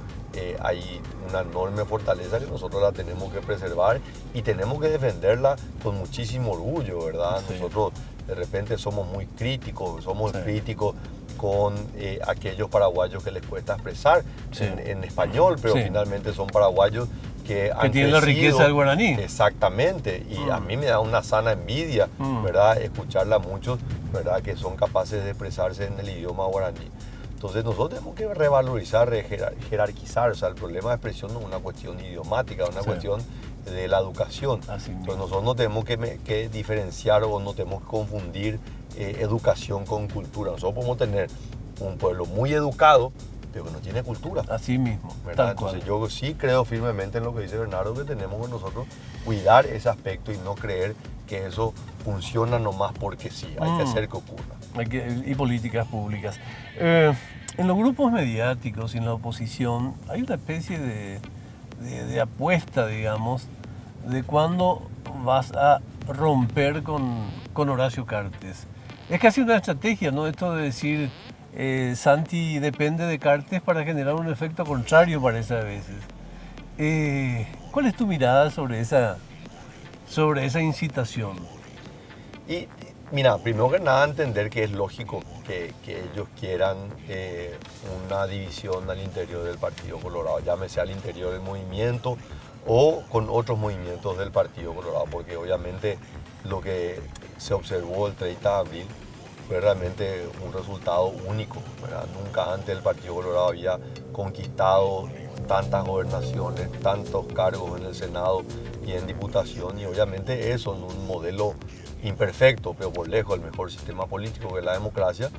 hay una enorme fortaleza que nosotros la tenemos que preservar y tenemos que defenderla con muchísimo orgullo, ¿verdad? Sí. Nosotros de repente somos muy críticos, somos Sí. críticos con aquellos paraguayos que les cuesta expresar Sí. en español, pero Sí. finalmente son paraguayos que han tienen la crecido. riqueza del guaraní. Exactamente, y a mí me da una sana envidia, ¿verdad? Escucharla a muchos, ¿verdad? Que son capaces de expresarse en el idioma guaraní. Entonces nosotros tenemos que revalorizar, jerarquizar, o sea, el problema de expresión no es una cuestión idiomática, es una Sí. cuestión de la educación. Así mismo. Entonces nosotros no tenemos que diferenciar o no tenemos que confundir educación con cultura. Nosotros podemos tener un pueblo muy educado, pero que no tiene cultura. Así mismo, ¿Verdad? tal cual. Entonces yo sí creo firmemente en lo que dice Bernardo, que tenemos que nosotros cuidar ese aspecto y no creer que eso funciona nomás porque sí, hay que hacer que ocurra. Y políticas públicas. En los grupos mediáticos y en la oposición hay una especie de apuesta, digamos, de cuándo vas a romper con Horacio Cartes. Es casi una estrategia, ¿no? Esto de decir, Santi depende de Cartes para generar un efecto contrario, parece a veces. ¿Cuál es tu mirada sobre esa incitación? Y mira, primero que nada entender que es lógico que ellos quieran una división al interior del Partido Colorado, llámese al interior del movimiento o con otros movimientos del Partido Colorado, porque obviamente lo que se observó el 30 de abril fue realmente un resultado único, ¿verdad? Nunca antes el Partido Colorado había conquistado tantas gobernaciones, tantos cargos en el Senado y en Diputación, y obviamente eso en un modelo imperfecto, pero por lejos el mejor sistema político que es la democracia,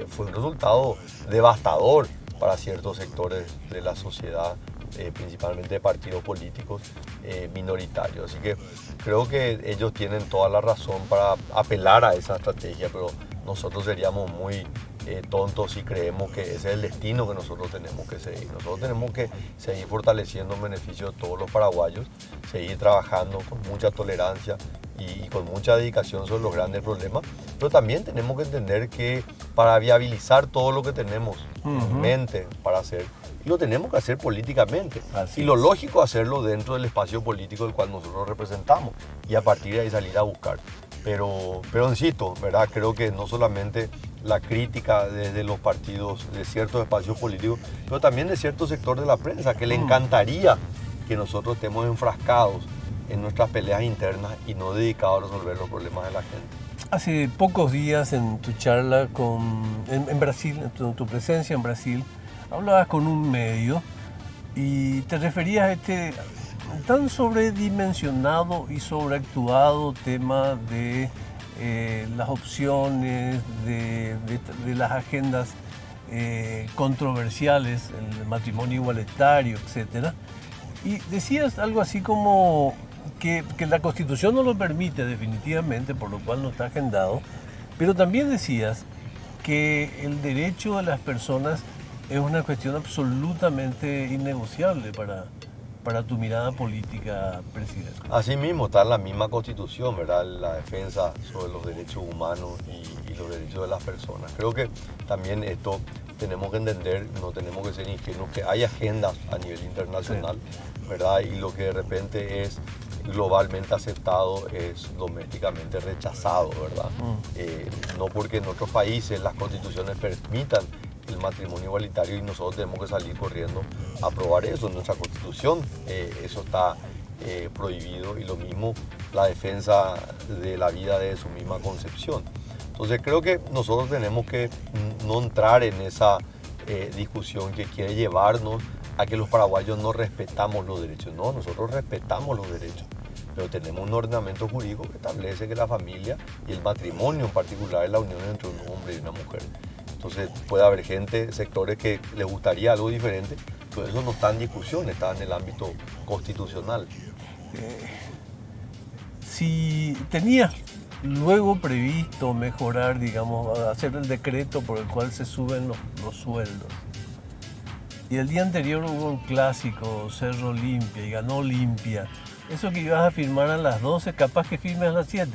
fue un resultado devastador para ciertos sectores de la sociedad, principalmente de partidos políticos minoritarios. Así que creo que ellos tienen toda la razón para apelar a esa estrategia, pero nosotros seríamos muy tontos si creemos que ese es el destino que nosotros tenemos que seguir. Nosotros tenemos que seguir fortaleciendo en beneficio de todos los paraguayos, seguir trabajando con mucha tolerancia y con mucha dedicación sobre los grandes problemas, pero también tenemos que entender que para viabilizar todo lo que tenemos en mente para hacer, lo tenemos que hacer políticamente. Así y lo es. lógico hacerlo dentro del espacio político del cual nosotros representamos y a partir de ahí salir a buscar. Pero insisto, ¿verdad? Creo que no solamente la crítica desde los partidos de ciertos espacios políticos, pero también de cierto sector de la prensa, que le encantaría que nosotros estemos enfrascados en nuestras peleas internas y no dedicados a resolver los problemas de la gente. Hace pocos días en tu charla en Brasil, en tu presencia en Brasil, hablabas con un medio y te referías a este tan sobredimensionado y sobreactuado tema de las opciones, de las agendas controversiales, el matrimonio igualitario, etc. Y decías algo así como que la Constitución no lo permite definitivamente, por lo cual no está agendado, pero también decías que el derecho de las personas es una cuestión absolutamente innegociable para tu mirada política, presidente. Así mismo está en la misma Constitución, ¿verdad? La defensa sobre los derechos humanos y los derechos de las personas. Creo que también esto tenemos que entender, no tenemos que ser ingenuos, que hay agendas a nivel internacional, ¿verdad? Y lo que de repente es globalmente aceptado es domésticamente rechazado, ¿verdad? No porque en otros países las constituciones permitan el matrimonio igualitario y nosotros tenemos que salir corriendo a aprobar eso. En nuestra Constitución eso está prohibido, y lo mismo la defensa de la vida de su misma concepción. Entonces creo que nosotros tenemos que no entrar en esa discusión que quiere llevarnos a que los paraguayos no respetamos los derechos. No, nosotros respetamos los derechos, pero tenemos un ordenamiento jurídico que establece que la familia y el matrimonio en particular es la unión entre un hombre y una mujer. Entonces puede haber gente, sectores que les gustaría algo diferente, pero eso no está en discusión, está en el ámbito constitucional. Si tenías luego previsto mejorar, digamos, hacer el decreto por el cual se suben los sueldos, y el día anterior hubo un clásico, Cerro Limpia, y ganó Limpia, eso que ibas a firmar a las 12, capaz que firmes a las 7.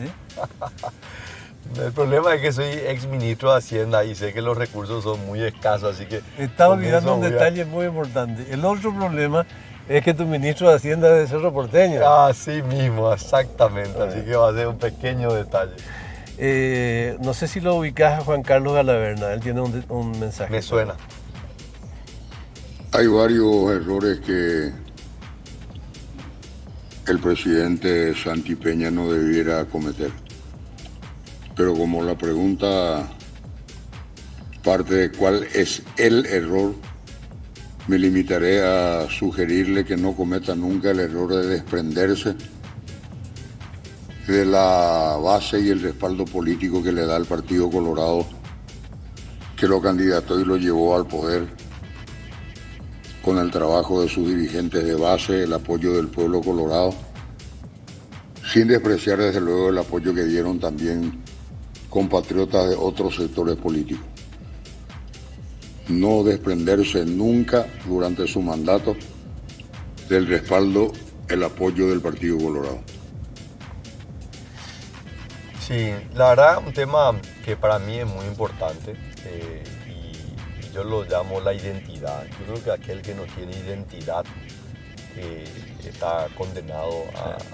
El problema es que soy ex ministro de Hacienda y sé que los recursos son muy escasos, así que... Estás olvidando un detalle muy importante. El otro problema es que tu ministro de Hacienda es de Cerro Porteño. Así mismo, exactamente, así que va a ser un pequeño detalle. No sé si lo ubicás a Juan Carlos Galaverna, él tiene un mensaje. Me suena. Hay varios errores que el presidente Santi Peña no debiera cometer. Pero como la pregunta parte de cuál es el error, me limitaré a sugerirle que no cometa nunca el error de desprenderse de la base y el respaldo político que le da el Partido Colorado, que lo candidató y lo llevó al poder con el trabajo de sus dirigentes de base, el apoyo del pueblo colorado, sin despreciar desde luego el apoyo que dieron también compatriotas de otros sectores políticos. No desprenderse nunca durante su mandato del respaldo, el apoyo del Partido Colorado. Sí, la verdad un tema que para mí es muy importante y yo lo llamo la identidad. Yo creo que aquel que no tiene identidad está condenado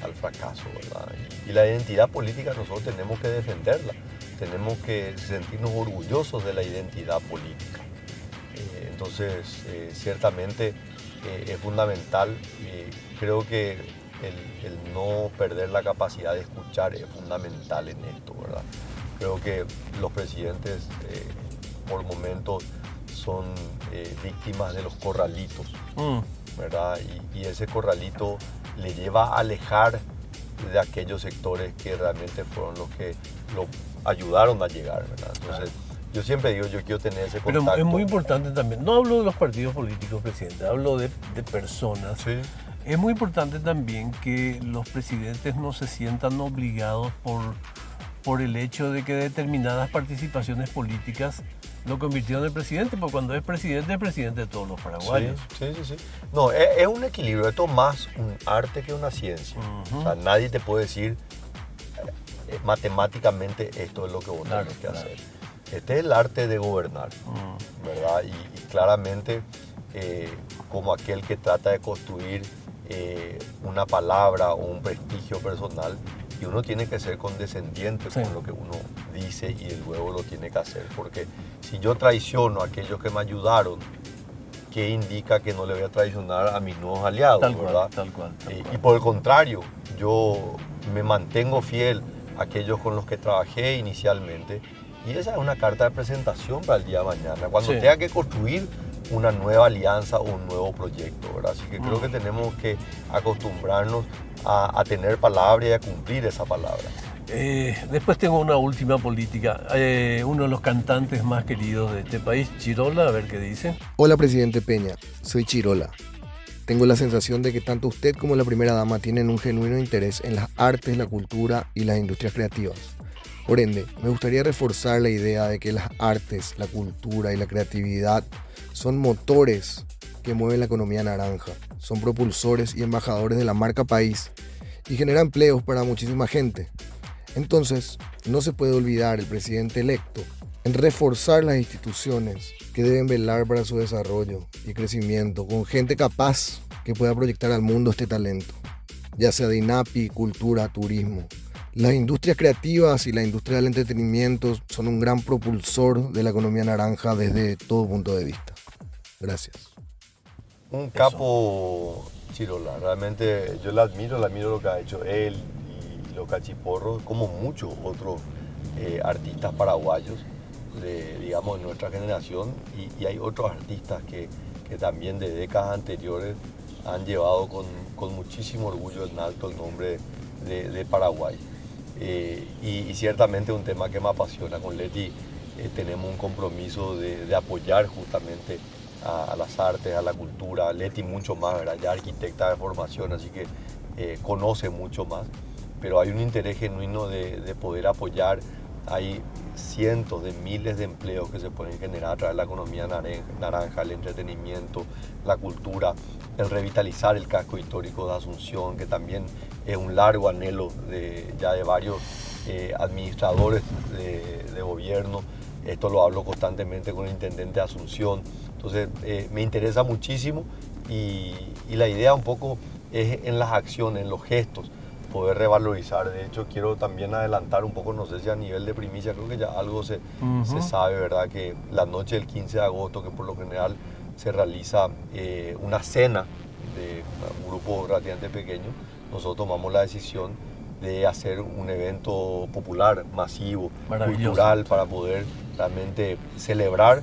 al fracaso, ¿verdad? Y la identidad política nosotros tenemos que defenderla, tenemos que sentirnos orgullosos de la identidad política. Entonces, ciertamente es fundamental, creo que el no perder la capacidad de escuchar es fundamental en esto, ¿verdad? Creo que los presidentes por momentos son víctimas de los corralitos, ¿verdad? Y ese corralito le lleva a alejar de aquellos sectores que realmente fueron los que lo ayudaron a llegar, ¿verdad? Entonces, yo siempre digo, yo quiero tener ese contacto. Pero es muy importante también, no hablo de los partidos políticos, presidente, hablo de personas. Sí. Es muy importante también que los presidentes no se sientan obligados por el hecho de que determinadas participaciones políticas lo convirtieron en presidente, porque cuando es presidente de todos los paraguayos. Sí. No, es un equilibrio, esto es más un arte que una ciencia. O sea, nadie te puede decir matemáticamente esto es lo que vos tenés que hacer. Este es el arte de gobernar, ¿verdad? Y claramente como aquel que trata de construir una palabra o un prestigio personal, y uno tiene que ser condescendiente con lo que uno dice y luego lo tiene que hacer, porque si yo traiciono a aquellos que me ayudaron, ¿qué indica que no le voy a traicionar a mis nuevos aliados? ¿verdad? Tal cual. Y por el contrario, yo me mantengo fiel a aquellos con los que trabajé inicialmente, y esa es una carta de presentación para el día de mañana, cuando tenga que construir una nueva alianza o un nuevo proyecto, ¿verdad? Así que creo que tenemos que acostumbrarnos a tener palabra y a cumplir esa palabra. Después tengo una última política. Uno de los cantantes más queridos de este país, Chirola, a ver qué dice. Hola, presidente Peña, soy Chirola. Tengo la sensación de que tanto usted como la primera dama tienen un genuino interés en las artes, la cultura y las industrias creativas. Por ende, me gustaría reforzar la idea de que las artes, la cultura y la creatividad son motores que mueven la economía naranja, son propulsores y embajadores de la marca país y generan empleos para muchísima gente. Entonces, no se puede olvidar el presidente electo en reforzar las instituciones que deben velar para su desarrollo y crecimiento con gente capaz que pueda proyectar al mundo este talento, ya sea de INAPI, cultura, turismo. Las industrias creativas y la industria del entretenimiento son un gran propulsor de la economía naranja desde todo punto de vista. Gracias. Un capo Chirola, realmente yo le admiro lo que ha hecho él y los cachiporros, como muchos otros artistas paraguayos, digamos, de nuestra generación, y hay otros artistas que también de décadas anteriores han llevado con muchísimo orgullo en alto el nombre de Paraguay. Y ciertamente un tema que me apasiona. Con Leti tenemos un compromiso de apoyar justamente a las artes, a la cultura. Leti mucho más, ¿verdad? Ya arquitecta de formación, así que conoce mucho más, pero hay un interés genuino de poder apoyar. Hay cientos de miles de empleos que se pueden generar a través de la economía naranja, el entretenimiento, la cultura, el revitalizar el casco histórico de Asunción, que también es un largo anhelo ya de varios administradores de gobierno. Esto lo hablo constantemente con el intendente de Asunción. Entonces me interesa muchísimo y la idea un poco es en las acciones, en los gestos, poder revalorizar. De hecho, quiero también adelantar un poco, no sé si a nivel de primicia, creo que ya algo se sabe, ¿verdad? Que la noche del 15 de agosto, que por lo general se realiza una cena de un grupo relativamente pequeño, nosotros tomamos la decisión de hacer un evento popular, masivo, cultural, para poder realmente celebrar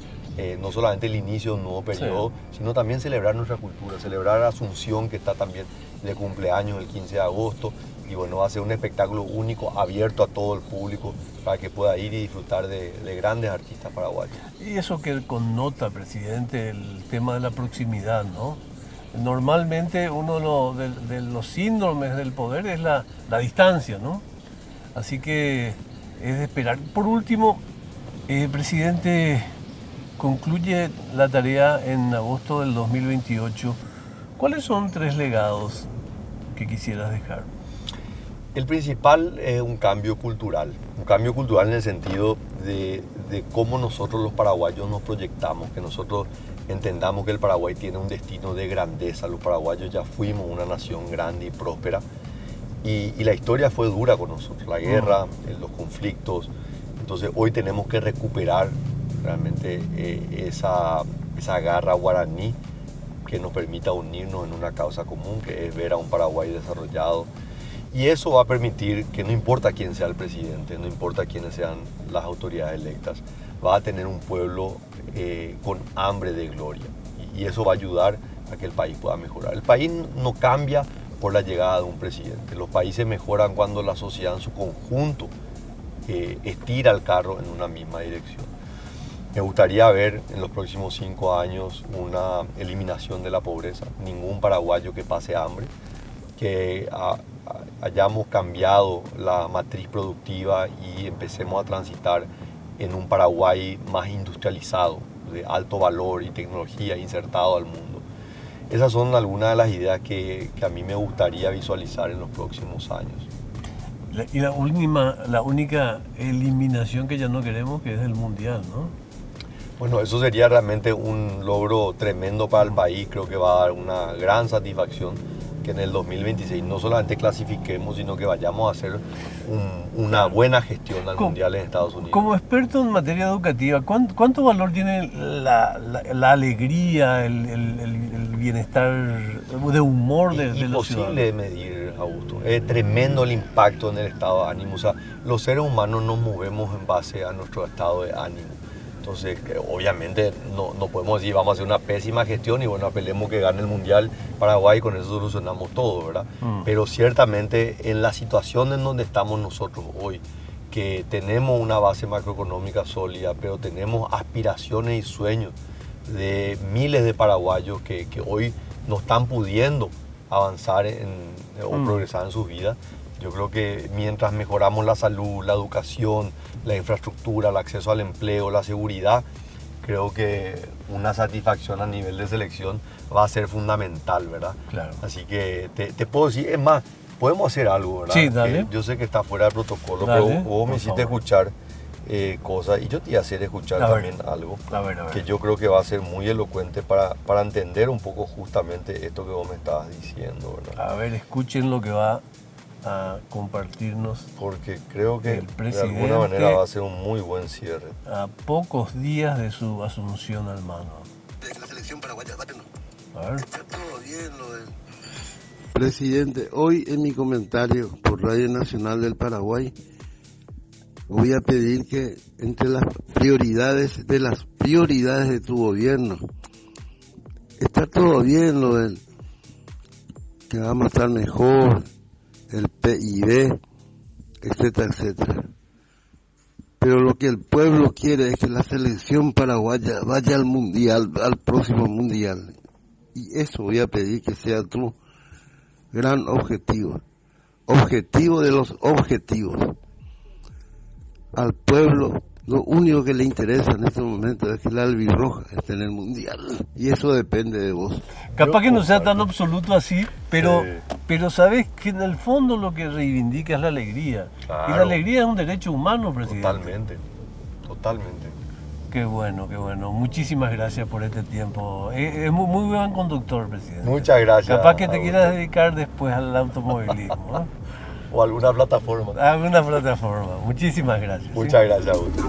no solamente el inicio de un nuevo periodo, sino también celebrar nuestra cultura, celebrar Asunción, que está también de cumpleaños el 15 de agosto. Y bueno, va a ser un espectáculo único, abierto a todo el público, para que pueda ir y disfrutar de grandes artistas paraguayos. Y eso que connota, presidente, el tema de la proximidad, ¿no? Normalmente uno de los síndromes del poder es la distancia, ¿no? Así que es de esperar. Por último, presidente, concluye la tarea en agosto del 2028. ¿Cuáles son 3 legados que quisieras dejar? El principal es un cambio cultural en el sentido de cómo nosotros los paraguayos nos proyectamos, que nosotros entendamos que el Paraguay tiene un destino de grandeza. Los paraguayos ya fuimos una nación grande y próspera, y la historia fue dura con nosotros, la guerra, los conflictos. Entonces hoy tenemos que recuperar realmente esa garra guaraní que nos permita unirnos en una causa común, que es ver a un Paraguay desarrollado. Y eso va a permitir que no importa quién sea el presidente, no importa quiénes sean las autoridades electas, va a tener un pueblo con hambre de gloria. Y eso va a ayudar a que el país pueda mejorar. El país no cambia por la llegada de un presidente. Los países mejoran cuando la sociedad en su conjunto estira el carro en una misma dirección. Me gustaría ver en los próximos 5 años una eliminación de la pobreza, ningún paraguayo que pase hambre, que hayamos cambiado la matriz productiva y empecemos a transitar en un Paraguay más industrializado, de alto valor y tecnología insertado al mundo. Esas son algunas de las ideas que a mí me gustaría visualizar en los próximos años. Y la única eliminación que ya no queremos, que es el Mundial, ¿no? Bueno, eso sería realmente un logro tremendo para el país. Creo que va a dar una gran satisfacción que en el 2026 no solamente clasifiquemos, sino que vayamos a hacer una buena gestión al Mundial en Estados Unidos. Como experto en materia educativa, ¿cuánto valor tiene la alegría, el bienestar de humor de los ciudadanos? Imposible de medir, Augusto. Es tremendo el impacto en el estado de ánimo. O sea, los seres humanos nos movemos en base a nuestro estado de ánimo. Entonces, obviamente no podemos decir vamos a hacer una pésima gestión y bueno, apelemos que gane el Mundial Paraguay y con eso solucionamos todo, ¿verdad? Pero ciertamente en la situación en donde estamos nosotros hoy, que tenemos una base macroeconómica sólida, pero tenemos aspiraciones y sueños de miles de paraguayos que hoy no están pudiendo avanzar o progresar en sus vidas. Yo creo que mientras mejoramos la salud, la educación, la infraestructura, el acceso al empleo, la seguridad, creo que una satisfacción a nivel de selección va a ser fundamental, ¿verdad? Claro. Así que te puedo decir, es más, podemos hacer algo, ¿verdad? Sí, dale. Yo sé que está fuera del protocolo, Dale, pero vos me hiciste escuchar cosas y yo te iba a hacer escuchar también algo que yo creo que va a ser muy elocuente para entender un poco justamente esto que vos me estabas diciendo, ¿verdad? A ver, escuchen lo que va a compartirnos, porque creo que el de presidente, alguna manera va a ser un muy buen cierre. A pocos días de su asunción al mando. La selección paraguaya, a ver. está todo bien lo del... Presidente, hoy en mi comentario por Radio Nacional del Paraguay voy a pedir que entre las prioridades de tu gobierno, está todo bien lo del que vamos a estar mejor, el PIB, etcétera, etcétera. Pero lo que el pueblo quiere es que la selección paraguaya vaya al mundial, al próximo mundial. Y eso voy a pedir que sea tu gran objetivo. Objetivo de los objetivos. Al pueblo lo único que le interesa en este momento es que la albirroja esté en el mundial. Y eso depende de vos. Capaz que no sea tan absoluto así, pero sabes que en el fondo lo que reivindica es la alegría. Claro. Y la alegría es un derecho humano, presidente. Totalmente. Qué bueno, qué bueno. Muchísimas gracias por este tiempo. Es muy, muy buen conductor, presidente. Muchas gracias. Capaz que te quieras dedicar después al automovilismo, ¿no? O alguna plataforma. Alguna plataforma. Muchísimas gracias. Muchas gracias, Augusto.